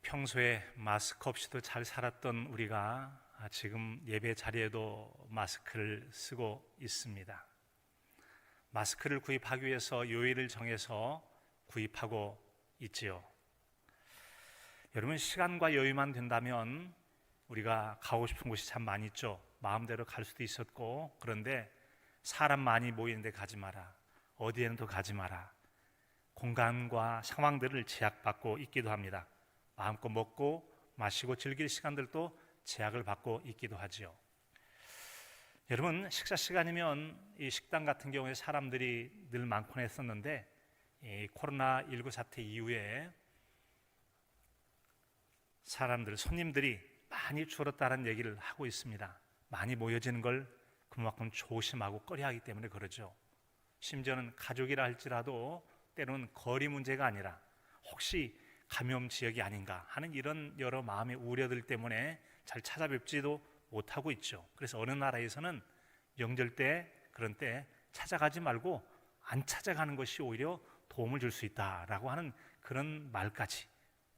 평소에 마스크 없이도 잘 살았던 우리가 지금 예배 자리에도 마스크를 쓰고 있습니다. 마스크를 구입하기 위해서 요일을 정해서 구입하고 있지요. 여러분, 시간과 여유만 된다면 우리가 가고 싶은 곳이 참 많이 있죠. 마음대로 갈 수도 있었고, 그런데 사람 많이 모이는 데 가지 마라, 어디에는 또 가지 마라, 공간과 상황들을 제약받고 있기도 합니다. 마음껏 먹고 마시고 즐길 시간들도 제약을 받고 있기도 하지요. 여러분, 식사 시간이면 이 식당 같은 경우에 사람들이 늘 많곤 했었는데, 이 코로나19 사태 이후에 손님들이 많이 줄었다는 얘기를 하고 있습니다. 많이 모여지는 걸 그만큼 조심하고 꺼려하기 때문에 그러죠. 심지어는 가족이라 할지라도 때로는 거리 문제가 아니라 혹시 감염 지역이 아닌가 하는 이런 여러 마음의 우려들 때문에 잘 찾아뵙지도 못하고 있죠. 그래서 어느 나라에서는 명절 때, 그런 때 찾아가지 말고 안 찾아가는 것이 오히려 도움을 줄 수 있다라고 하는 그런 말까지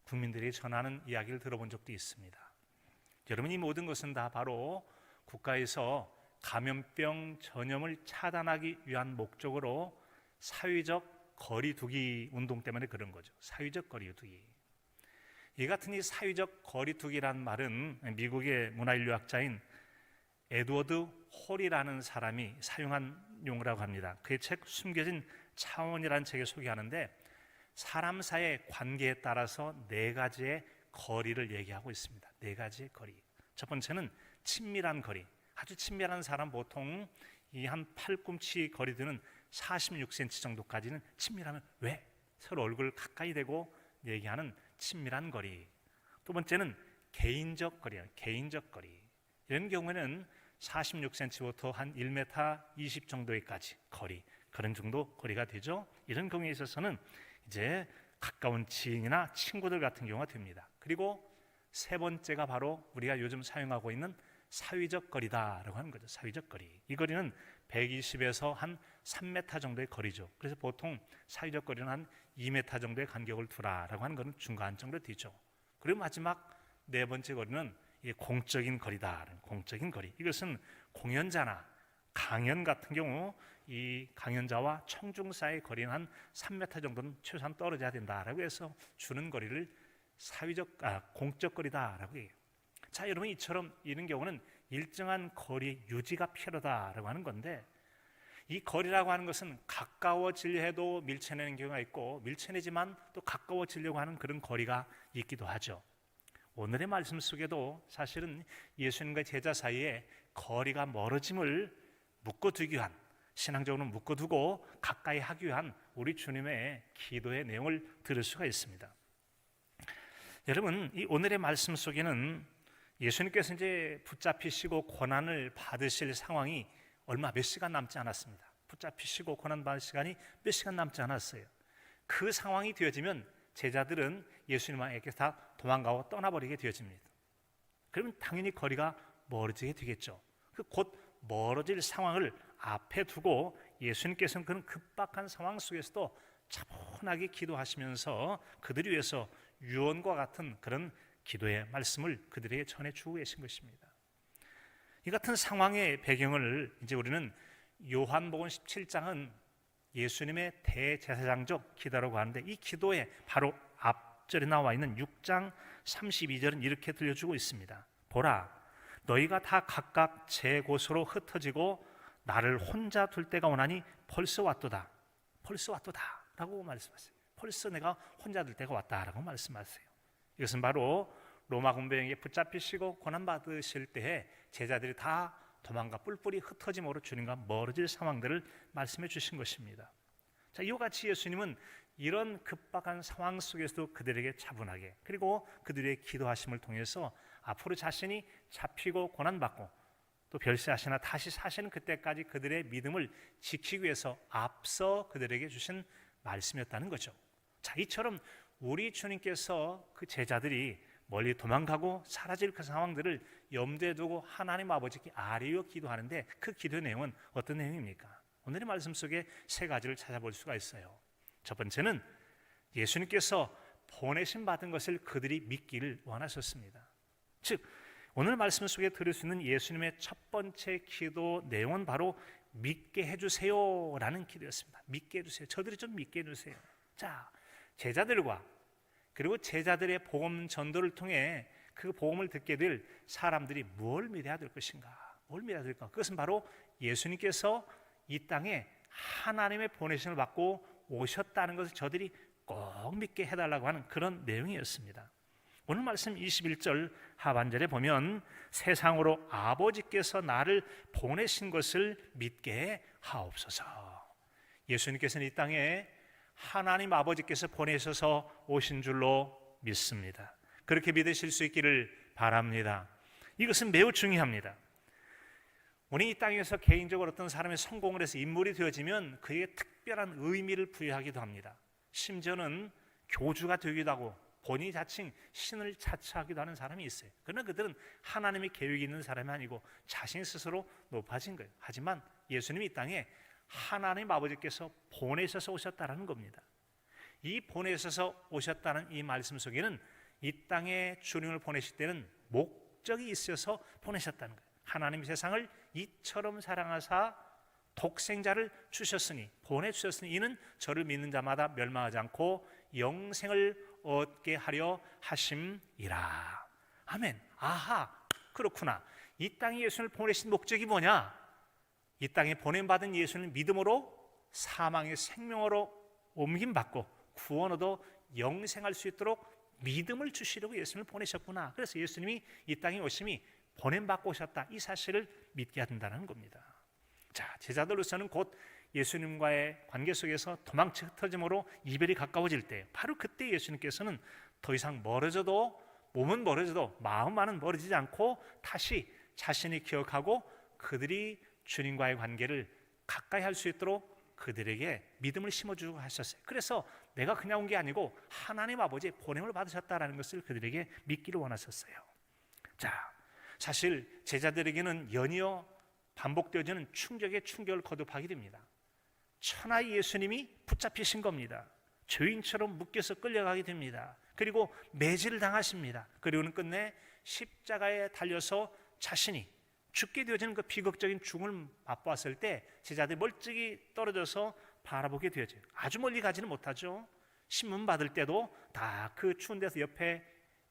국민들이 전하는 이야기를 들어본 적도 있습니다. 여러분, 이 모든 것은 다 바로 국가에서 감염병 전염을 차단하기 위한 목적으로 사회적 거리두기 운동 때문에 그런 거죠. 사회적 거리두기. 이 같은 이 사회적 거리두기란 말은 미국의 문화인류학자인 에드워드 홀이라는 사람이 사용한 용어라고 합니다. 그의 책 숨겨진 차원이라는 책에 소개하는데, 사람 사이의 관계에 따라서 네 가지의 거리를 얘기하고 있습니다. 네 가지의 거리. 첫 번째는 친밀한 거리. 아주 친밀한 사람, 보통 이 한 팔꿈치 거리 되는 46cm 정도까지는 친밀하면 왜? 서로 얼굴 가까이 대고 얘기하는 친밀한 거리. 두 번째는 개인적 거리예요. 개인적 거리. 이런 경우에는 46cm부터 한 1m 20 정도까지 거리, 그런 정도 거리가 되죠. 이런 경우에 있어서는 이제 가까운 지인이나 친구들 같은 경우가 됩니다. 그리고 세 번째가 바로 우리가 요즘 사용하고 있는 사회적 거리다라고 하는 거죠. 사회적 거리. 이 거리는 120에서 한 3m 정도의 거리죠. 그래서 보통 사회적 거리는 한 2m 정도의 간격을 두라라고 하는 것은 중간 정도 되죠. 그리고 마지막 네 번째 거리는 공적인 거리다. 공적인 거리. 이것은 공연자나 강연 같은 경우 이 강연자와 청중 사이의 거리는 한 3m 정도는 최소한 떨어져야 된다라고 해서 주는 거리를 공적 거리다라고 해요. 자, 여러분, 이처럼 이런 경우는 일정한 거리 유지가 필요하다라고 하는 건데, 이 거리라고 하는 것은 가까워지려 해도 밀쳐내는 경우가 있고, 밀쳐내지만 또 가까워지려고 하는 그런 거리가 있기도 하죠. 오늘의 말씀 속에도 사실은 예수님과 제자 사이에 거리가 멀어짐을 묶어두기 위한, 신앙적으로 묶어두고 가까이 하기 위한 우리 주님의 기도의 내용을 들을 수가 있습니다. 여러분, 이 오늘의 말씀 속에는 예수님께서 이제 붙잡히시고 고난을 받으실 상황이 몇 시간 남지 않았습니다. 붙잡히시고 고난 받을 시간이 몇 시간 남지 않았어요. 그 상황이 되어지면 제자들은 예수님에게 다 도망가고 떠나버리게 되어집니다. 그러면 당연히 거리가 멀어지게 되겠죠. 그 곧 멀어질 상황을 앞에 두고 예수님께서는 그런 급박한 상황 속에서도 차분하게 기도하시면서 그들을 위해서 유언과 같은 그런 기도의 말씀을 그들에게 전해주고 계신 것입니다. 이 같은 상황의 배경을 이제 우리는 요한복음 17장은 예수님의 대제사장적 기도라고 하는데, 이 기도의 바로 앞절에 나와 있는 6장 32절은 이렇게 들려주고 있습니다. 보라, 너희가 다 각각 제 곳으로 흩어지고 나를 혼자 둘 때가 오나니 벌써 왔도다. 벌써 왔도다 라고 말씀하세요. 벌써 내가 혼자 둘 때가 왔다라고 말씀하세요. 이것은 바로 로마 군병에게 붙잡히시고 고난받으실 때에 제자들이 다 도망가 뿔뿔이 흩어짐으로 주님과 멀어질 상황들을 말씀해 주신 것입니다. 자, 이와 같이 예수님은 이런 급박한 상황 속에서도 그들에게 차분하게, 그리고 그들의 기도하심을 통해서 앞으로 자신이 잡히고 고난받고 또 별세하시나 다시 사시는 그때까지 그들의 믿음을 지키기 위해서 앞서 그들에게 주신 말씀이었다는 거죠. 자, 이처럼 우리 주님께서 그 제자들이 멀리 도망가고 사라질 그 상황들을 염두에 두고 하나님 아버지께 아뢰어 기도하는데, 그 기도의 내용은 어떤 내용입니까? 오늘의 말씀 속에 세 가지를 찾아볼 수가 있어요. 첫 번째는 예수님께서 보내심 받은 것을 그들이 믿기를 원하셨습니다. 즉 오늘 말씀 속에 들을 수 있는 예수님의 첫 번째 기도 내용은 바로 믿게 해주세요라는 기도였습니다. 믿게 해주세요. 저들이 좀 믿게 해주세요. 자, 제자들과 그리고 제자들의 복음 전도를 통해 그 복음을 듣게 될 사람들이 뭘 믿어야 될 것인가? 뭘 믿어야 될까? 그것은 바로 예수님께서 이 땅에 하나님의 보내심을 받고 오셨다는 것을 저들이 꼭 믿게 해달라고 하는 그런 내용이었습니다. 오늘 말씀 21절 하반절에 보면 세상으로 아버지께서 나를 보내신 것을 믿게 하옵소서. 예수님께서는 이 땅에 하나님 아버지께서 보내셔서 오신 줄로 믿습니다. 그렇게 믿으실 수 있기를 바랍니다. 이것은 매우 중요합니다. 우리 이 땅에서 개인적으로 어떤 사람의 성공을 해서 인물이 되어지면 그에게 특별한 의미를 부여하기도 합니다. 심지어는 교주가 되기도 하고 본인이 자칭 신을 자처하기도 하는 사람이 있어요. 그러나 그들은 하나님의 계획이 있는 사람이 아니고 자신 스스로 높아진 거예요. 하지만 예수님이 이 땅에 하나님 아버지께서 보내셔서 오셨다는 겁니다. 이 보내셔서 오셨다는 이 말씀 속에는 이 땅에 주님을 보내실 때는 목적이 있어서 보내셨다는 거예요. 하나님 세상을 이처럼 사랑하사 독생자를 주셨으니 보내주셨으니 이는 저를 믿는 자마다 멸망하지 않고 영생을 얻게 하려 하심이라. 아멘. 아하, 그렇구나. 이 땅에 예수님을 보내신 목적이 뭐냐? 이 땅에 보냄받은 예수님을 믿음으로 사망의 생명으로 옮김받고 구원 얻어 영생할 수 있도록 믿음을 주시려고 예수님을 보내셨구나. 그래서 예수님이 이 땅에 오심이 보냄받고 오셨다, 이 사실을 믿게 한다는 겁니다. 자, 제자들로서는 곧 예수님과의 관계 속에서 도망치 흩어짐으로 이별이 가까워질 때, 바로 그때 예수님께서는 더 이상 멀어져도 몸은 멀어져도 마음만은 멀어지지 않고 다시 자신이 기억하고 그들이 주님과의 관계를 가까이 할 수 있도록 그들에게 믿음을 심어주고 하셨어요. 그래서 내가 그냥 온 게 아니고 하나님 아버지의 보냄을 받으셨다는 것을 그들에게 믿기를 원하셨어요. 자, 사실 제자들에게는 연이어 반복되어지는 충격에 충격을 거듭하게 됩니다. 천하의 예수님이 붙잡히신 겁니다. 죄인처럼 묶여서 끌려가게 됩니다. 그리고 매질을 당하십니다. 그리고는 끝내 십자가에 달려서 자신이 죽게 되어지는 그 비극적인 죽음을 맛보았을 때 제자들이 멀찍이 떨어져서 바라보게 되어져요. 아주 멀리 가지는 못하죠. 신문 받을 때도 다 그 추운 데서 옆에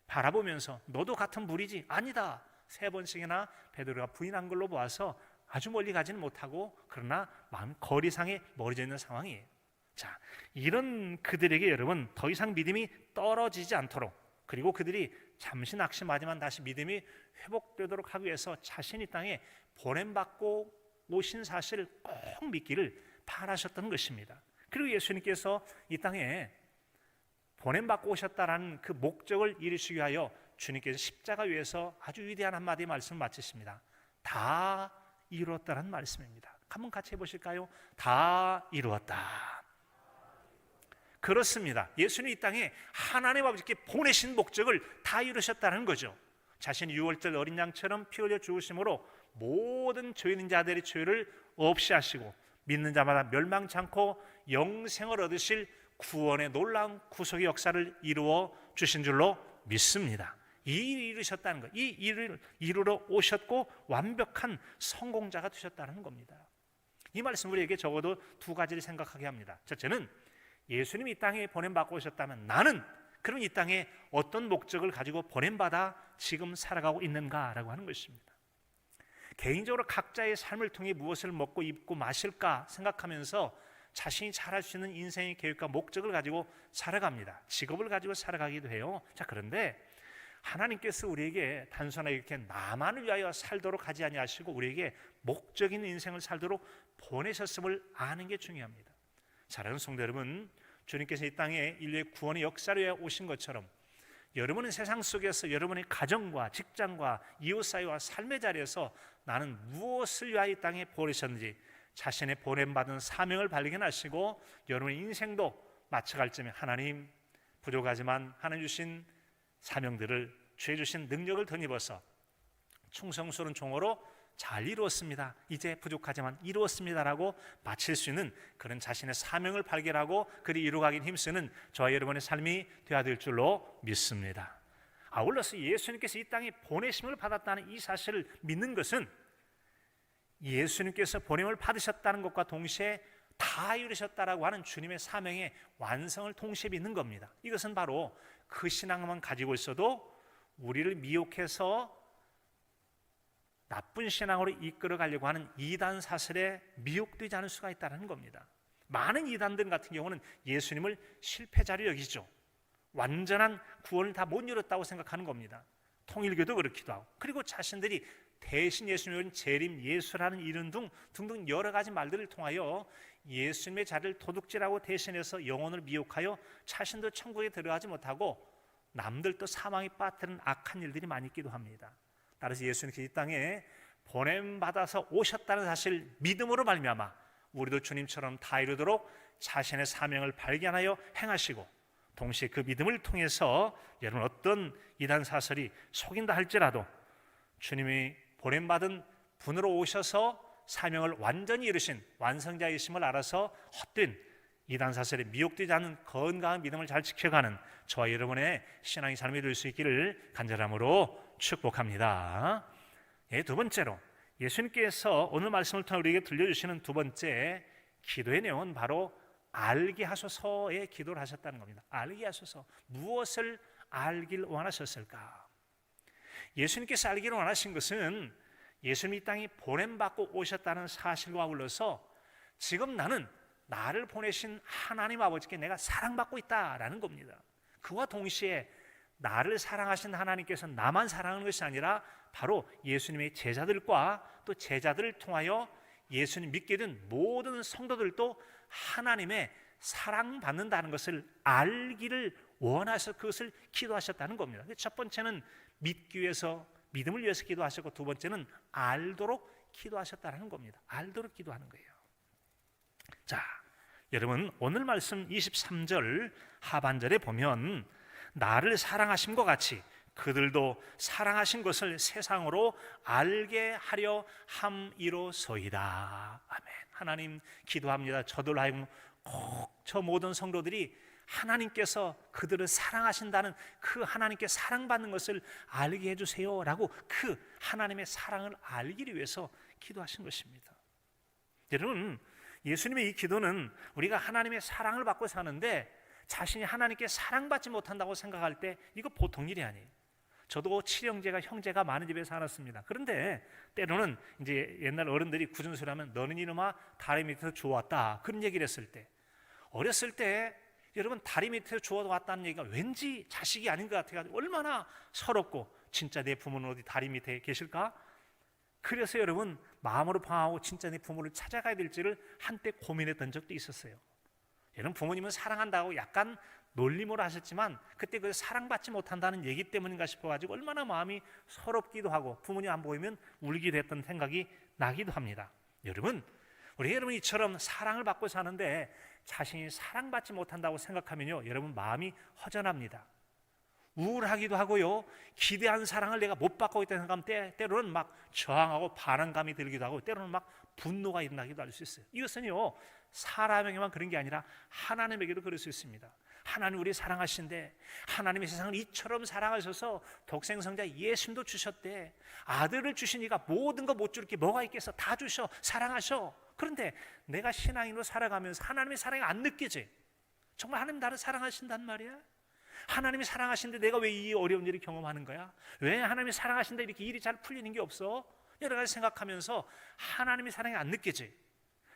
바라보면서 너도 같은 무리지? 아니다. 3번씩이나 베드로가 부인한 걸로 보아서 아주 멀리 가지는 못하고 그러나 마음 거리상에 멀어져 있는 상황이에요. 자, 이런 그들에게 여러분 더 이상 믿음이 떨어지지 않도록, 그리고 그들이 잠시 낙심하지만 다시 믿음이 회복되도록 하기 위해서 자신이 땅에 보냄받고 오신 사실을 꼭 믿기를 바라셨던 것입니다. 그리고 예수님께서 이 땅에 보냄받고 오셨다라는 그 목적을 이루시기 위하여 주님께서 십자가 위에서 아주 위대한 한마디 말씀을 마치십니다. 다 이루었다는 말씀입니다. 한번 같이 해보실까요? 다 이루었다. 그렇습니다. 예수님 이 땅에 하나님 아버지께 보내신 목적을 다 이루셨다는 거죠. 자신이 6월절 어린 양처럼 피 흘려 죽으심으로 모든 죄 있는 자들의 죄를 없이 하시고 믿는 자마다 멸망치 않고 영생을 얻으실 구원의 놀라운 구속의 역사를 이루어 주신 줄로 믿습니다. 이 일을 이루셨다는 것, 이 일을 이루러 오셨고 완벽한 성공자가 되셨다는 겁니다. 이 말씀 우리에게 적어도 2가지를 생각하게 합니다. 첫째는 예수님이 이 땅에 보냄받고 오셨다면 나는 그럼 이 땅에 어떤 목적을 가지고 보냄받아 지금 살아가고 있는가라고 하는 것입니다. 개인적으로 각자의 삶을 통해 무엇을 먹고 입고 마실까 생각하면서 자신이 잘할 수 있는 인생의 계획과 목적을 가지고 살아갑니다. 직업을 가지고 살아가기도 해요. 자, 그런데 하나님께서 우리에게 단순하게 이렇게 나만을 위하여 살도록 하지 아니하시고 우리에게 목적 있는 인생을 살도록 보내셨음을 아는 게 중요합니다. 사랑하는 성도 여러분, 주님께서 이 땅에 인류의 구원의 역사를 위해 오신 것처럼 여러분은 세상 속에서 여러분의 가정과 직장과 이웃사회와 삶의 자리에서 나는 무엇을 위하여 이 땅에 보내셨는지 자신의 보냄받은 사명을 발견하시고 여러분의 인생도 마쳐갈 쯤에 하나님 부족하지만 하나님 주신 사명들을 주의 주신 능력을 덧입어서 충성스러운 종으로 잘 이루었습니다. 이제 부족하지만 이루었습니다라고 마칠 수 있는 그런 자신의 사명을 발견하고 그리 이루어가긴 힘쓰는 저와 여러분의 삶이 되어야 될 줄로 믿습니다. 아울러서 예수님께서 이 땅에 보내심을 받았다는 이 사실을 믿는 것은 예수님께서 보냄을 받으셨다는 것과 동시에 다 이루셨다라고 하는 주님의 사명의 완성을 동시에 믿는 겁니다. 이것은 바로 그 신앙만 가지고 있어도 우리를 미혹해서 나쁜 신앙으로 이끌어 가려고 하는 이단 사슬에 미혹되지 않을 수가 있다는 겁니다. 많은 이단들 같은 경우는 예수님을 실패자로 여기죠. 완전한 구원을 다 못 이뤘다고 생각하는 겁니다. 통일교도 그렇기도 하고, 그리고 자신들이 대신 예수님을 재림 예수라는 이름 등등 여러 가지 말들을 통하여 예수님의 자리를 도둑질하고 대신해서 영혼을 미혹하여 자신도 천국에 들어가지 못하고 남들도 사망에 빠뜨리는 악한 일들이 많이 있기도 합니다. 따라서 예수님께서 이 땅에 보냄받아서 오셨다는 사실 믿음으로 말미암아 우리도 주님처럼 다 이루도록 자신의 사명을 발견하여 행하시고, 동시에 그 믿음을 통해서 여러분 어떤 이단 사설이 속인다 할지라도 주님이 보냄받은 분으로 오셔서 사명을 완전히 이루신 완성자이심을 알아서 헛된 이단 사설에 미혹되지 않는 건강한 믿음을 잘 지켜가는 저와 여러분의 신앙의 삶이 될 수 있기를 간절함으로 축복합니다. 두 번째로 예수님께서 오늘 말씀을 통해 우리에게 들려주시는 두 번째 기도의 내용은 바로 알게 하소서의 기도를 하셨다는 겁니다. 알게 하소서. 무엇을 알길 원하셨을까? 예수님께서 알기를 원하신 것은 예수님이 이 땅에 보냄받고 오셨다는 사실과 아울러서 지금 나는 나를 보내신 하나님 아버지께 내가 사랑받고 있다라는 겁니다. 그와 동시에 나를 사랑하신 하나님께서 나만 사랑하는 것이 아니라 바로 예수님의 제자들과 또 제자들을 통하여 예수님 믿게 된 모든 성도들도 하나님의 사랑받는다는 것을 알기를 원하셔서 그것을 기도하셨다는 겁니다. 첫 번째는 믿기 위해서, 믿음을 위해서 기도하셨고, 두 번째는 알도록 기도하셨다는 겁니다. 알도록 기도하는 거예요. 자, 여러분 오늘 말씀 23절 하반절에 보면 나를 사랑하심과 같이 그들도 사랑하신 것을 세상으로 알게 하려 함이로소이다. 아멘. 하나님 기도합니다. 저들 하여금 꼭 저 모든 성도들이 하나님께서 그들을 사랑하신다는 그 하나님께 사랑받는 것을 알게 해주세요 라고 그 하나님의 사랑을 알기를 위해서 기도하신 것입니다. 여러분, 예수님의 이 기도는 우리가 하나님의 사랑을 받고 사는데 자신이 하나님께 사랑받지 못한다고 생각할 때 이거 보통 일이 아니에요. 저도 칠형제가 형제가 많은 집에 살았습니다. 그런데 때로는 이제 옛날 어른들이 굳은 소리 하면 너는 이놈아 다리 밑에서 주워왔다 그런 얘기를 했을 때, 어렸을 때 여러분 다리 밑에서 주워왔다는 얘기가 왠지 자식이 아닌 것 같아가지고 얼마나 서럽고, 진짜 내 부모는 어디 다리 밑에 계실까? 그래서 여러분 마음으로 방황하고 진짜 내 부모를 찾아가야 될지를 한때 고민했던 적도 있었어요. 여러분 부모님은 사랑한다고 약간 놀림으로 하셨지만 그때 그 사랑받지 못한다는 얘기 때문인가 싶어가지고 얼마나 마음이 서럽기도 하고 부모님 안 보이면 울기도 했던 생각이 나기도 합니다. 여러분, 우리 여러분이 이처럼 사랑을 받고 사는데 자신이 사랑받지 못한다고 생각하면요, 여러분 마음이 허전합니다. 우울하기도 하고요, 기대한 사랑을 내가 못 받고 있다는 생각하면 때로는 막 저항하고 반항감이 들기도 하고 때로는 막 분노가 일어나기도 할 수 있어요. 이것은요 사람에게만 그런 게 아니라 하나님에게도 그럴 수 있습니다. 하나님 우리 사랑하신데 하나님의 세상을 이처럼 사랑하셔서 독생성자 예수님도 주셨대. 아들을 주시니까 모든 거 못 줄 게 뭐가 있겠어. 다 주셔, 사랑하셔. 그런데 내가 신앙인으로 살아가면서 하나님의 사랑이 안 느껴지. 정말 하나님 나를 사랑하신단 말이야? 하나님이 사랑하신데 내가 왜 이 어려운 일을 경험하는 거야? 왜 하나님이 사랑하신데 이렇게 일이 잘 풀리는 게 없어? 여러 가지 생각하면서 하나님의 사랑이 안 느껴지.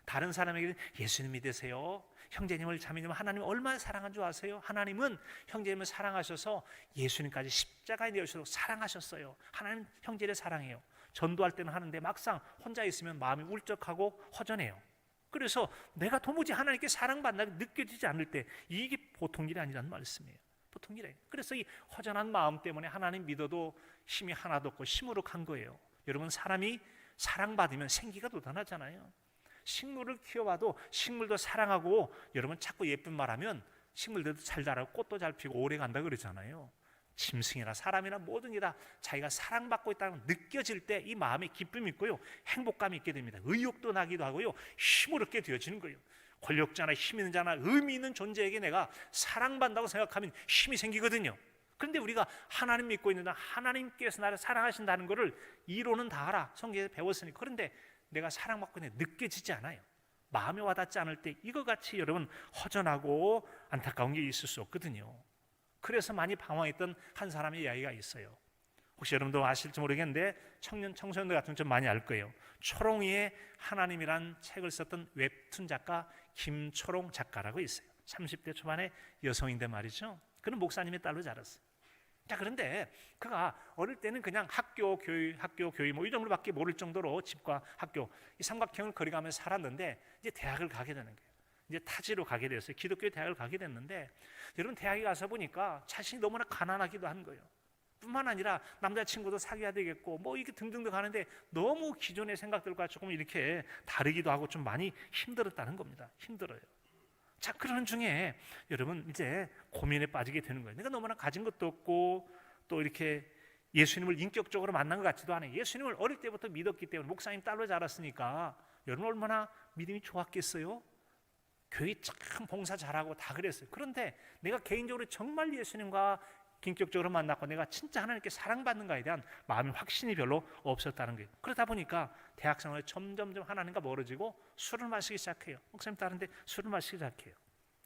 다른 사람에게는 예수님 믿으세요, 형제님을 자매님을 하나님 얼마나 사랑한 줄 아세요? 하나님은 형제님을 사랑하셔서 예수님까지 십자가에 내어주셔서 사랑하셨어요. 하나님 형제를 사랑해요. 전도할 때는 하는데 막상 혼자 있으면 마음이 울적하고 허전해요. 그래서 내가 도무지 하나님께 사랑받는다고 느껴지지 않을 때 이게 보통 일이 아니라는 말씀이에요. 보통 일이에요. 그래서 이 허전한 마음 때문에 하나님 믿어도 힘이 하나도 없고 시무룩한 거예요. 여러분, 사람이 사랑받으면 생기가 돋아나잖아요. 식물을 키워봐도 식물도 사랑하고, 여러분 자꾸 예쁜 말하면 식물들도 잘 자라고 꽃도 잘 피고 오래 간다 그러잖아요. 짐승이나 사람이나 모든 게 다 자기가 사랑받고 있다는 느껴질 때 이 마음에 기쁨이 있고요, 행복감이 있게 됩니다. 의욕도 나기도 하고요, 힘을 얻게 되어지는 거예요. 권력자나 힘 있는 자나 의미 있는 존재에게 내가 사랑받는다고 생각하면 힘이 생기거든요. 그런데 우리가 하나님 믿고 있는데 하나님께서 나를 사랑하신다는 것을 이론은 다 알아, 성경에서 배웠으니까. 그런데 내가 사랑받고 있는 게 느껴지지 않아요. 마음에 와닿지 않을 때 이거 같이 여러분 허전하고 안타까운 게 있을 수 없거든요. 그래서 많이 방황했던 한 사람의 이야기가 있어요. 혹시 여러분도 아실지 모르겠는데 청소년들 같은 좀 많이 알 거예요. 초롱이의 하나님이란 책을 썼던 웹툰 작가 김초롱 작가라고 있어요. 30대 초반의 여성인데 말이죠. 그는 목사님의 딸로 자랐어요. 자, 그런데 그가 어릴 때는 그냥 학교 교회 뭐 이 정도밖에 모를 정도로 집과 학교 이 삼각형을 거리가면서 살았는데 이제 대학을 가게 되는 거예요. 이제 타지로 가게 됐어요. 기독교 대학을 가게 됐는데 여러분, 대학에 가서 보니까 자신이 너무나 가난하기도 한 거예요. 뿐만 아니라 남자친구도 사귀어야 되겠고 뭐 이게 등등등 하는데 너무 기존의 생각들과 조금 이렇게 다르기도 하고 좀 많이 힘들었다는 겁니다. 힘들어요. 자, 그러는 중에 여러분 이제 고민에 빠지게 되는 거예요. 내가 너무나 가진 것도 없고 또 이렇게 예수님을 인격적으로 만난 것 같지도 않아요. 예수님을 어릴 때부터 믿었기 때문에 목사님 딸로 자랐으니까 여러분 얼마나 믿음이 좋았겠어요? 교회 참 봉사 잘하고 다 그랬어요. 그런데 내가 개인적으로 정말 예수님과 인격적으로 만났고 내가 진짜 하나님께 사랑받는가에 대한 마음의 확신이 별로 없었다는 거예요. 그러다 보니까 대학생활에 점점점 하나님과 멀어지고 술을 마시기 시작해요. 목사님 따르는데 술을 마시기 시작해요.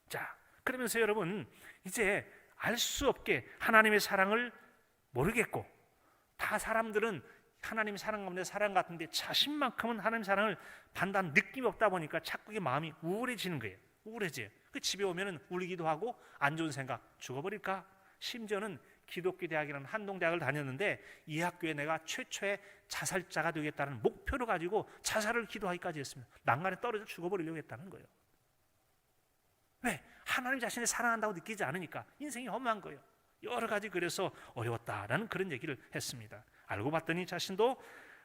자, 그러면서 여러분 이제 알 수 없게 하나님의 사랑을 모르겠고, 다 사람들은 하나님의 사랑 가운데 사랑 같은데 자신만큼은 하나님의 사랑을 받는 느낌이 없다 보니까 자꾸 마음이 우울해지는 거예요. 우울해져요. 그 집에 오면은 울기도 하고 안 좋은 생각, 죽어버릴까? 심지어는 기독교 대학이라는 한동대학을 다녔는데 이 학교에 내가 최초의 자살자가 되겠다는 목표를 가지고 자살을 기도하기까지 했습니다. 난간에 떨어져 죽어버리려고 했다는 거예요. 왜? 하나님 자신을 사랑한다고 느끼지 않으니까. 인생이 험한 거예요. 여러 가지 그래서 어려웠다라는 그런 얘기를 했습니다. 알고 봤더니 자신도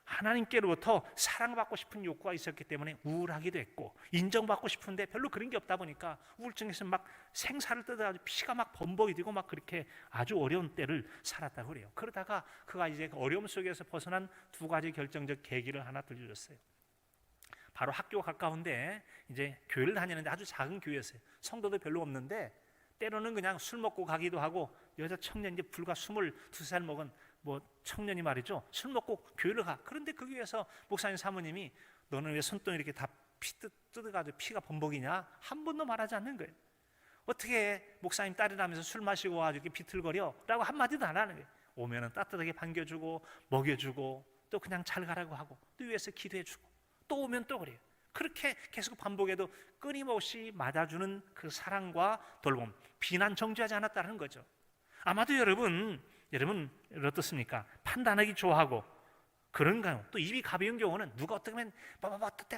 하나님께로부터 사랑받고 싶은 욕구가 있었기 때문에 우울하기도 했고, 인정받고 싶은데 별로 그런 게 없다 보니까 우울증에서 막 생사를 뜯어가지고 피가 막 범벅이 되고 막 그렇게 아주 어려운 때를 살았다고 그래요. 그러다가 그가 이제 어려움 속에서 벗어난 두 가지 결정적 계기를 하나 들려줬어요. 바로 학교 가까운데 이제 교회를 다니는데 아주 작은 교회였어요. 성도도 별로 없는데 때로는 그냥 술 먹고 가기도 하고, 여자 청년 이제 불과 22살 먹은 뭐 청년이 말이죠, 술 먹고 교회를 가. 그런데 그 교회에서 목사님 사모님이 너는 왜 손등이 이렇게 다 피 뜯어가지고 피가 범벅이냐? 한 번도 말하지 않는 거예요. 어떻게 목사님 딸이라면서 술 마시고 와가지고 이렇게 비틀거려? 라고 한마디도 안 하는 거예요. 오면은 따뜻하게 반겨주고 먹여주고 또 그냥 잘 가라고 하고 또 위에서 기도해주고 또 오면 또 그래요. 그렇게 계속 반복해도 끊임없이 맞아주는 그 사랑과 돌봄, 비난 정죄하지 않았다는 거죠. 아마도 여러분 어떻습니까? 판단하기 좋아하고 그런가요? 또 입이 가벼운 경우는 누가 어떻게 하면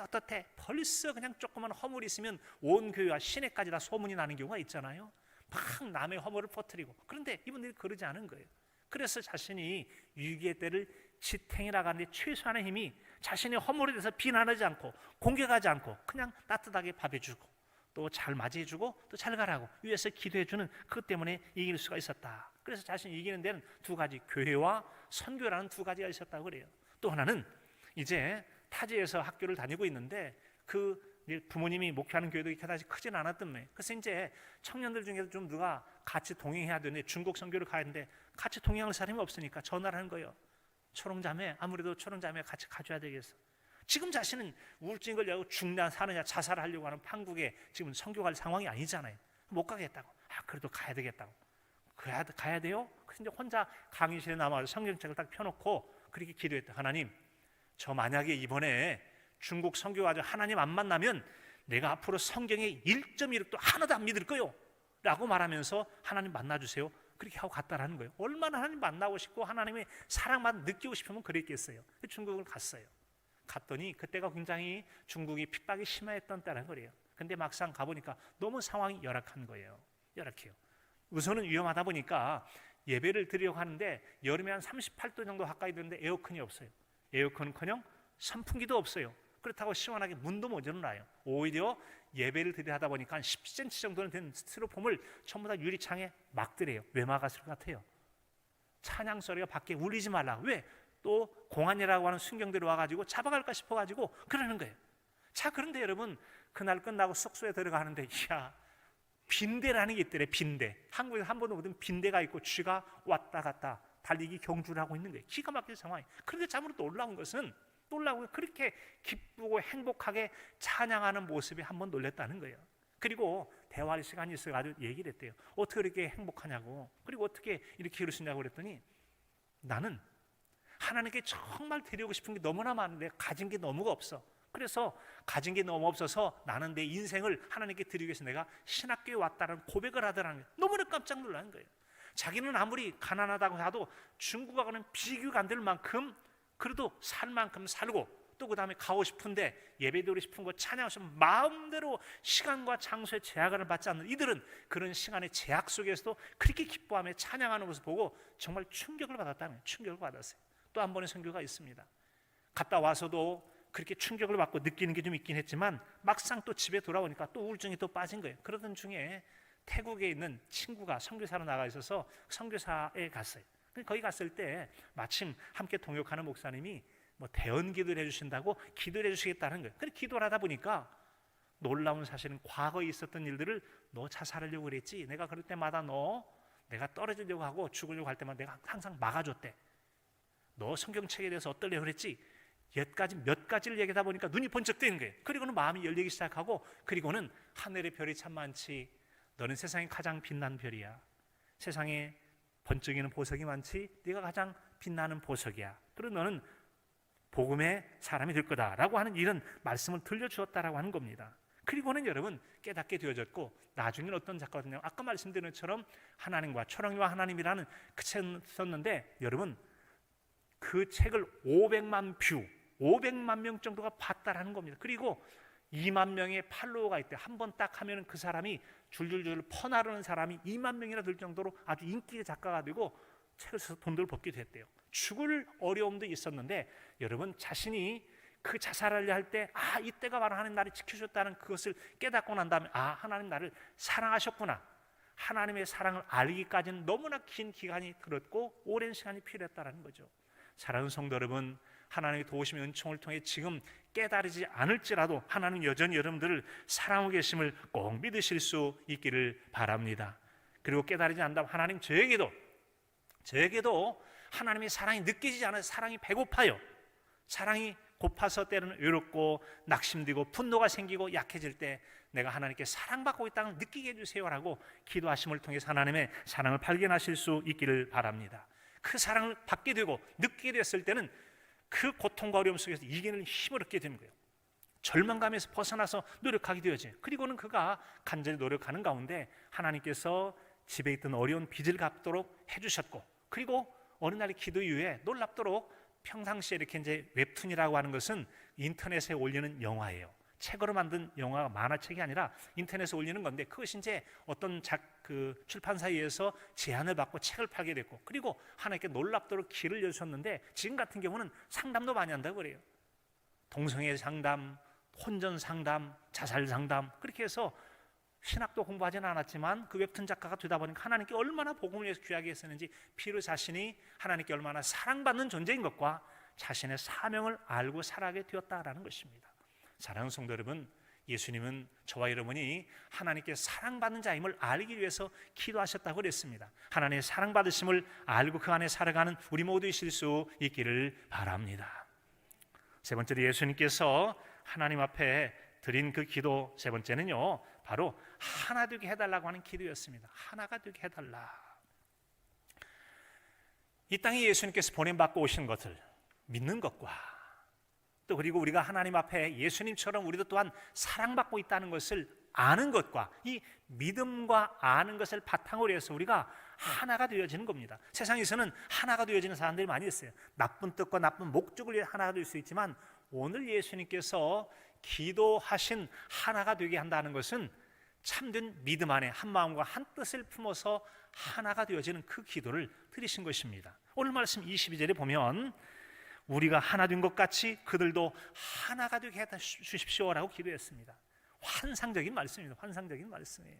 어떻대 벌써 그냥 조그만 허물이 있으면 온 교회와 시내까지 다 소문이 나는 경우가 있잖아요. 막 남의 허물을 퍼뜨리고. 그런데 이분들이 그러지 않은 거예요. 그래서 자신이 위기의 때를 지탱해 나가는데 최소한의 힘이 자신의 허물에 대해서 비난하지 않고 공격하지 않고 그냥 따뜻하게 밥해주고 또 잘 맞이해주고 또 잘 가라고 위에서 기도해주는 그것 때문에 이길 수가 있었다. 그래서 자신이 이기는 데는 두 가지, 교회와 선교라는 두 가지가 있었다고 그래요. 또 하나는 이제 타지에서 학교를 다니고 있는데 그 부모님이 목회하는 교회도 그다지 크진 않았던 거예요. 그래서 이제 청년들 중에서 좀 누가 같이 동행해야 되는데 중국 선교를 가야 하는데 같이 동행할 사람이 없으니까 전화를 하는 거예요. 초롱자매, 아무래도 초롱자매 같이 가줘야 되겠어. 지금 자신은 우울증 걸려고 죽냐 사느냐 자살하려고 하는 판국에 지금 선교 갈 상황이 아니잖아요. 못 가겠다고. 그래도 가야 되겠다고. 가야 돼요? 그래서 이제 혼자 강의실에 남아서 성경책을 딱 펴놓고 그렇게 기도했다. 하나님, 저 만약에 이번에 중국 선교 가지고 하나님 안 만나면 내가 앞으로 성경의 1.1도 하나도 안 믿을 거요 라고 말하면서 하나님 만나주세요. 그렇게 하고 갔다라는 거예요. 얼마나 하나님 만나고 싶고 하나님의 사랑만 느끼고 싶으면 그랬겠어요. 중국을 갔어요. 갔더니 그때가 굉장히 중국이 핍박이 심했던 때라는 거예요. 근데 막상 가보니까 너무 상황이 열악한 거예요. 열악해요. 우선은 위험하다 보니까 예배를 드리려고 하는데 여름에 한 38도 정도 가까이 되는데 에어컨이 없어요. 에어컨은커녕 선풍기도 없어요. 그렇다고 시원하게 문도 못 열어놔요. 오히려 예배를 드리려 하다 보니까 한 10cm 정도는 된 스티로폼을 전부 다 유리창에 막더래요. 왜 막았을 것 같아요? 찬양 소리가 밖에 울리지 말라. 왜? 또 공안이라고 하는 순경들이 와가지고 잡아갈까 싶어가지고 그러는 거예요. 자, 그런데 여러분, 그날 끝나고 숙소에 들어가는데 이야, 빈대라는 게 있더래. 빈대. 한국에서 한 번도 보던 빈대가 있고 쥐가 왔다 갔다 달리기 경주를 하고 있는 거예요. 기가 막힌 상황이. 그런데 참으로 놀라운 것은, 놀라고 그렇게 기쁘고 행복하게 찬양하는 모습에 한번 놀랬다는 거예요. 그리고 대화할 시간이 있어가지고 얘기를 했대요. 어떻게 이렇게 행복하냐고, 그리고 어떻게 이렇게 이룰 수 있냐고 그랬더니, 나는 하나님께 정말 드리고 싶은 게 너무나 많은데 가진 게 너무가 없어. 그래서 가진 게 너무 없어서 나는 내 인생을 하나님께 드리기 위해서 내가 신학교에 왔다는 고백을 하더라는 거예요. 너무나 깜짝 놀란 거예요. 자기는 아무리 가난하다고 해도 중국하고는 비교가 안 될 만큼 그래도 살 만큼 살고, 또 그 다음에 가고 싶은데 예배드리고 싶은 거 찬양하고 싶으면 마음대로 시간과 장소의 제약을 받지 않는 이들은 그런 시간의 제약 속에서도 그렇게 기뻐하며 찬양하는 것을 보고 정말 충격을 받았다는 거예요. 충격을 받았어요. 또 한 번의 선교가 있습니다. 갔다 와서도 그렇게 충격을 받고 느끼는 게 좀 있긴 했지만 막상 또 집에 돌아오니까 또 우울증이 또 빠진 거예요. 그러던 중에 태국에 있는 친구가 선교사로 나가 있어서 선교사에 갔어요. 거기 갔을 때 마침 함께 동역하는 목사님이 뭐 대언 기도를 해주신다고 기도를 해주시겠다는 거예요. 그래서 기도를 하다 보니까 놀라운 사실은 과거에 있었던 일들을, 너 자살하려고 그랬지, 내가 그럴 때마다 내가 떨어지려고 하고 죽으려고 할 때마다 내가 항상 막아줬대. 너 성경책에 대해서 어떨려고 그랬지, 몇 가지를 얘기하다 보니까 눈이 번쩍 뜨는 거예요. 그리고는 마음이 열리기 시작하고, 그리고는 하늘의 별이 참 많지, 너는 세상에 가장 빛난 별이야. 세상에 번쩍이는 보석이 많지, 네가 가장 빛나는 보석이야. 그리고 너는 복음의 사람이 될 거다라고 하는 이런 말씀을 들려주었다라고 하는 겁니다. 그리고는 여러분 깨닫게 되어졌고, 나중에는 어떤 작가거든요. 아까 말씀드린 것처럼 하나님과 초롱이와 하나님이라는 그 책을 썼는데, 여러분 그 책을 500만 명 정도가 봤다라는 겁니다. 그리고 2만 명의 팔로워가 있대. 한 번 딱 하면 그 사람이 줄줄줄 퍼나르는 사람이 2만 명이나 될 정도로 아주 인기의 작가가 되고 책을 써서 돈들을 벌기도 했대요. 죽을 어려움도 있었는데 여러분 자신이 그 자살하려 할 때 이때가 바로 하나님 나를 지켜줬다는 그것을 깨닫고 난 다음에 하나님 나를 사랑하셨구나, 하나님의 사랑을 알기까지는 너무나 긴 기간이 들었고 오랜 시간이 필요했다는 거죠. 사랑하는 성도 여러분, 하나님의 도우심의 은총을 통해 지금 깨달으지 않을지라도 하나님 여전히 여러분들을 사랑하고 계심을 꼭 믿으실 수 있기를 바랍니다. 그리고 깨달으지 않는다면 하나님 저에게도 하나님의 사랑이 느껴지지 않아요. 사랑이 배고파요. 사랑이 고파서 때로는 외롭고 낙심되고 분노가 생기고 약해질 때 내가 하나님께 사랑받고 있다는 걸 느끼게 해주세요라고 기도하심을 통해서 하나님의 사랑을 발견하실 수 있기를 바랍니다. 그 사랑을 받게 되고 느끼게 됐을 때는 그 고통과 어려움 속에서 이기는 힘을 얻게 되는 거예요. 절망감에서 벗어나서 노력하게 되어져요. 그리고는 그가 간절히 노력하는 가운데 하나님께서 집에 있던 어려운 빚을 갚도록 해주셨고, 그리고 어느 날 기도 이후에 놀랍도록 평상시에 이렇게 이제 웹툰이라고 하는 것은 인터넷에 올리는 영화예요. 책으로 만든 영화가 만화책이 아니라 인터넷에 올리는 건데, 그것이 이제 어떤 출판사에 의해서 제안을 받고 책을 팔게 됐고, 그리고 하나님께 놀랍도록 길을 여주셨는데, 지금 같은 경우는 상담도 많이 한다고 그래요. 동성애 상담, 혼전 상담, 자살 상담, 그렇게 해서 신학도 공부하지는 않았지만 그 웹툰 작가가 되다 보니까 하나님께 얼마나 복음을 위해서 귀하게 했었는지, 비로 자신이 하나님께 얼마나 사랑받는 존재인 것과 자신의 사명을 알고 살아가게 되었다라는 것입니다. 사랑하는 성도 여러분, 예수님은 저와 여러분이 하나님께 사랑받는 자임을 알기 위해서 기도하셨다고 그랬습니다. 하나님의 사랑받으심을 알고 그 안에 살아가는 우리 모두이실 수 있기를 바랍니다. 세 번째로 예수님께서 하나님 앞에 드린 그 기도, 세 번째는요, 바로 하나 되게 해달라고 하는 기도였습니다. 하나가 되게 해달라. 이 땅에 예수님께서 보냄받고 오신 것을 믿는 것과, 또 그리고 우리가 하나님 앞에 예수님처럼 우리도 또한 사랑받고 있다는 것을 아는 것과, 이 믿음과 아는 것을 바탕으로 해서 우리가 하나가 되어지는 겁니다. 세상에서는 하나가 되어지는 사람들이 많이 있어요. 나쁜 뜻과 나쁜 목적을 위해 하나가 될 수 있지만, 오늘 예수님께서 기도하신 하나가 되게 한다는 것은 참된 믿음 안에 한 마음과 한 뜻을 품어서 하나가 되어지는 그 기도를 드리신 것입니다. 오늘 말씀 22절에 보면 우리가 하나 된 것 같이 그들도 하나가 되게 해 주십시오라고 기도했습니다. 환상적인 말씀입니다. 환상적인 말씀이에요.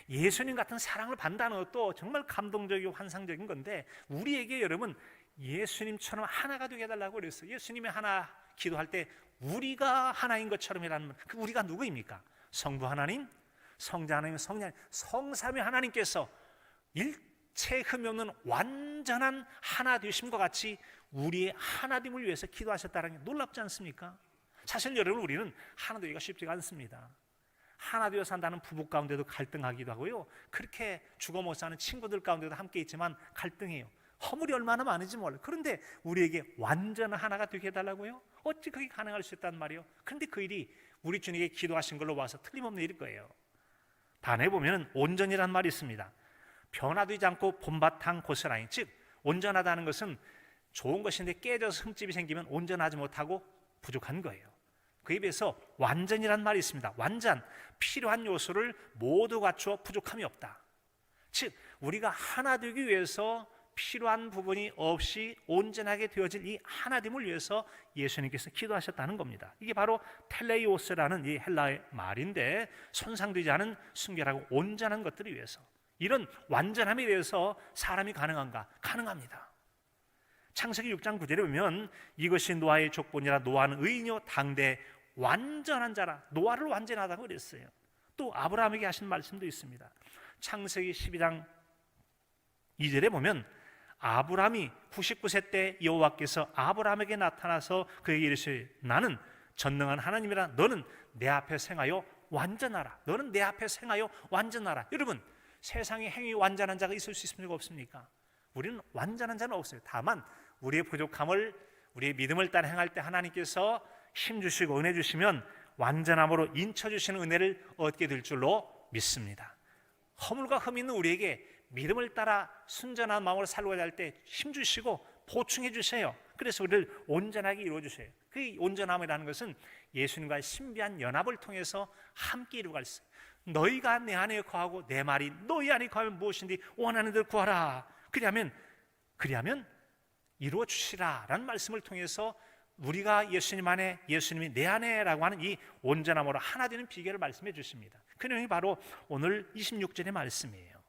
예수님 같은 사랑을 받는다는 것도 정말 감동적이고 환상적인 건데, 우리에게 여러분 예수님처럼 하나가 되게 해달라고 그랬어요. 예수님이 하나 기도할 때 우리가 하나인 것처럼 이라는, 그 우리가 누구입니까? 성부 하나님, 성자 하나님, 성령 하나님, 성삼위 하나님께서 일체 흠이 없는 완전한 하나 되심과 같이 우리의 하나됨을 위해서 기도하셨다는 게 놀랍지 않습니까? 사실 여러분, 우리는 하나 되기가 쉽지가 않습니다. 하나 되어 산다는 부부 가운데도 갈등하기도 하고요, 그렇게 죽어 못 사는 친구들 가운데도 함께 있지만 갈등해요. 허물이 얼마나 많은지 몰라요. 그런데 우리에게 완전한 하나가 되게 해달라고요? 어찌 그게 가능할 수 있단 말이에요? 그런데 그 일이 우리 주님에게 기도하신 걸로 봐서 틀림없는 일일 거예요. 단에 보면 온전이란 말이 있습니다. 변화되지 않고 본바탕 고스라니, 즉 온전하다는 것은 좋은 것인데 깨져서 흠집이 생기면 온전하지 못하고 부족한 거예요. 그에 비해서 완전이란 말이 있습니다. 완전, 필요한 요소를 모두 갖추어 부족함이 없다. 즉 우리가 하나 되기 위해서 필요한 부분이 없이 온전하게 되어질 이 하나됨을 위해서 예수님께서 기도하셨다는 겁니다. 이게 바로 텔레이오스라는 이 헬라의 말인데, 손상되지 않은 순결하고 온전한 것들을 위해서, 이런 완전함에 대해서 사람이 가능한가? 가능합니다. 창세기 6장 9절에 보면 이것이 노아의 족본이라 노아는 의인이요 당대 완전한 자라, 노아를 완전하다고 그랬어요. 또 아브라함에게 하신 말씀도 있습니다. 창세기 12장 2절에 보면 아브라함이 99세 때 여호와께서 아브라함에게 나타나서 그에게 이르시되 나는 전능한 하나님이라, 너는 내 앞에 행하여 완전하라. 너는 내 앞에 행하여 완전하라. 여러분, 세상에 행위 완전한 자가 있을 수 있습니까? 없습니까? 우리는 완전한 자는 없어요. 다만 우리의 부족함을, 우리의 믿음을 따라 행할 때 하나님께서 힘 주시고 은혜 주시면 완전함으로 인쳐 주시는 은혜를 얻게 될 줄로 믿습니다. 허물과 흠이 있는 우리에게 믿음을 따라 순전한 마음으로 살고자 할 때 힘 주시고 보충해 주세요. 그래서 우리를 온전하게 이루어 주세요. 그 온전함이라는 것은 예수님과의 신비한 연합을 통해서 함께 이루어갈 수 있어요. 너희가 내 안에 거하고 내 말이 너희 안에 거하면 무엇인지 원하는 대로 구하라. 그리하면 이루어 주시라 라는 말씀을 통해서 우리가 예수님 안에, 예수님이 내 안에 라고 하는 이 온전함으로 하나 되는 비결을 말씀해 주십니다. 그 내용이 바로 오늘 26절의 말씀이에요.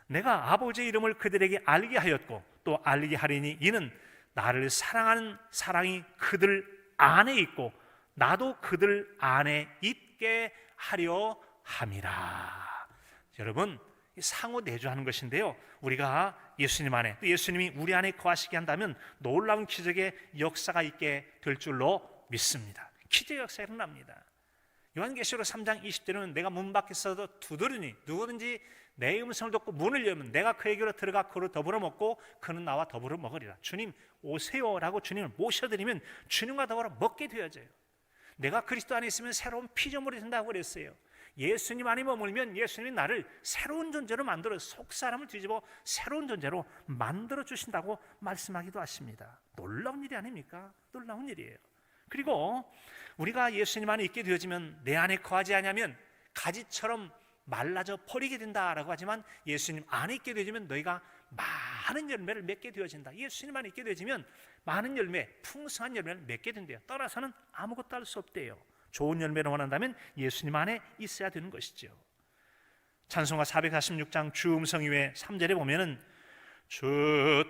내가 아버지의 이름을 그들에게 알게 하였고 또 알게 하리니 이는 나를 사랑하는 사랑이 그들 안에 있고 나도 그들 안에 있게 하려 함이라. 여러분, 상호 내주하는 것인데요, 우리가 예수님 안에, 또 예수님이 우리 안에 거하시게 한다면 놀라운 기적의 역사가 있게 될 줄로 믿습니다. 기적의 역사가 일어납니다. 요한계시록 3장 20절에는 내가 문 밖에서도 두드리니 누구든지 내 음성을 듣고 문을 열면 내가 그에게로 들어가 그로 더불어 먹고 그는 나와 더불어 먹으리라. 주님 오세요라고 주님을 모셔드리면 주님과 더불어 먹게 되어져요. 내가 그리스도 안에 있으면 새로운 피조물이 된다고 그랬어요. 예수님 안에 머물면 예수님이 나를 새로운 존재로 만들어 속사람을 뒤집어 새로운 존재로 만들어 주신다고 말씀하기도 하십니다. 놀라운 일이 아닙니까? 놀라운 일이에요. 그리고 우리가 예수님 안에 있게 되어지면 내 안에 거하지 않으면 가지처럼 말라져 버리게 된다라고 하지만 예수님 안에 있게 되어지면 너희가 많은 열매를 맺게 되어진다. 예수님 안에 있게 되어지면 많은 열매, 풍성한 열매를 맺게 된대요. 떠나서는 아무것도 할 수 없대요. 좋은 열매를 원한다면 예수님 안에 있어야 되는 것이죠. 찬송가 446장 주 음성 이외 3절에 보면은 주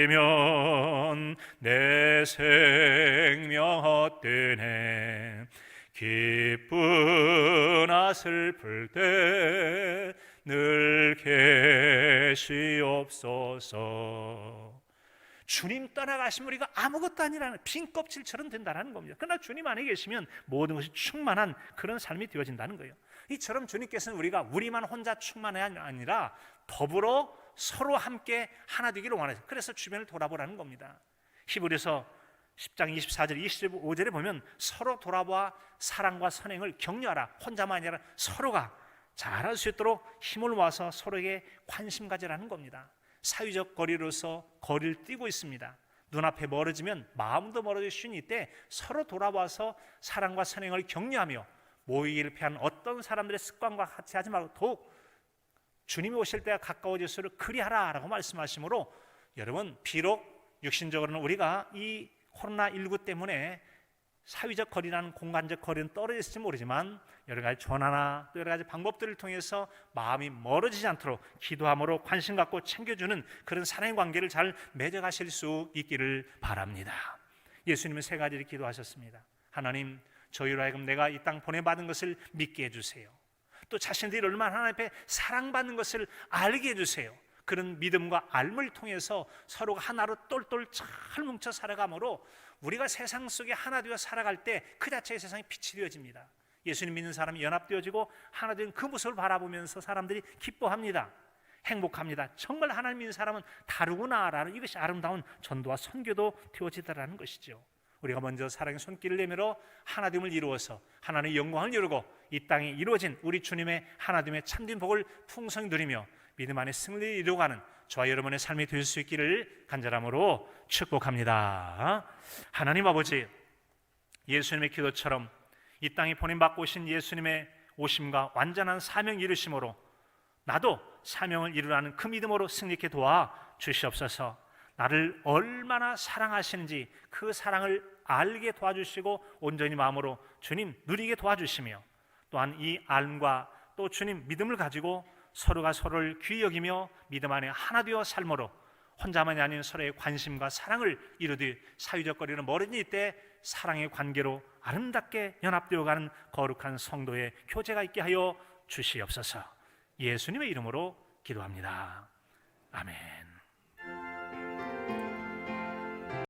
떠나가시면 내 생명 헛되네 기쁘나 슬플 때 늘 계시옵소서. 주님 떠나가시면 우리가 아무것도 아니라는 빈 껍질처럼 된다는 겁니다. 그러나 주님 안에 계시면 모든 것이 충만한 그런 삶이 되어진다는 거예요. 이처럼 주님께서는 우리가 우리만 혼자 충만이 아니라 더불어 서로 함께 하나 되기를 원하세요. 그래서 주변을 돌아보라는 겁니다. 히브리서 10장 24절 25절에 보면 서로 돌아보아 사랑과 선행을 격려하라. 혼자만 아니라 서로가 잘할 수 있도록 힘을 모아서 서로에게 관심 가지라는 겁니다. 사회적 거리로서 거리를 띄고 있습니다. 눈앞에 멀어지면 마음도 멀어질 수 있는 이때 서로 돌아와서 사랑과 선행을 격려하며 모이기를 피하는 어떤 사람들의 습관과 같이 하지 말고 더욱 주님이 오실 때가 가까워질수록 그리하라라고 말씀하시므로 여러분, 비록 육신적으로는 우리가 이 코로나19 때문에 사회적 거리라는 공간적 거리는 떨어져 있을지 모르지만 여러 가지 전화나 또 여러 가지 방법들을 통해서 마음이 멀어지지 않도록 기도함으로 관심 갖고 챙겨주는 그런 사랑의 관계를 잘 맺어가실 수 있기를 바랍니다. 예수님은 세 가지를 기도하셨습니다. 하나님, 저희로 하여금 내가 이 땅 보내받은 것을 믿게 해주세요. 또 자신들이 얼마나 하나님 앞에 사랑받는 것을 알게 해주세요. 그런 믿음과 알물 통해서 서로가 하나로 똘똘 잘 뭉쳐 살아가므로 우리가 세상 속에 하나 되어 살아갈 때 그 자체의 세상이 빛이 되어집니다. 예수님 믿는 사람이 연합되어지고 하나 된 그 모습을 바라보면서 사람들이 기뻐합니다. 행복합니다. 정말 하나님 믿는 사람은 다르구나라는 이것이 아름다운 전도와 선교도 되어지더라는 것이죠. 우리가 먼저 사랑의 손길을 내밀어 하나됨을 이루어서 하나님의 영광을 이루고 이 땅에 이루어진 우리 주님의 하나됨의 참된 복을 풍성히 누리며 믿음 안에 승리를 이루어가는 저와 여러분의 삶이 될 수 있기를 간절함으로 축복합니다. 하나님 아버지, 예수님의 기도처럼 이 땅에 보냄받고 오신 예수님의 오심과 완전한 사명 이루심으로 나도 사명을 이루라는 그 믿음으로 승리케 도와 주시옵소서. 나를 얼마나 사랑하시는지 그 사랑을 알게 도와주시고 온전히 마음으로 주님 누리게 도와주시며 또한 이 알과 또 주님 믿음을 가지고 서로가 서로를 귀히 여기며 믿음 안에 하나 되어 삶으로 혼자만이 아닌 서로의 관심과 사랑을 이루듯 사회적 거리는 멀어진 이때 사랑의 관계로 아름답게 연합되어가는 거룩한 성도의 교제가 있게 하여 주시옵소서. 예수님의 이름으로 기도합니다. 아멘.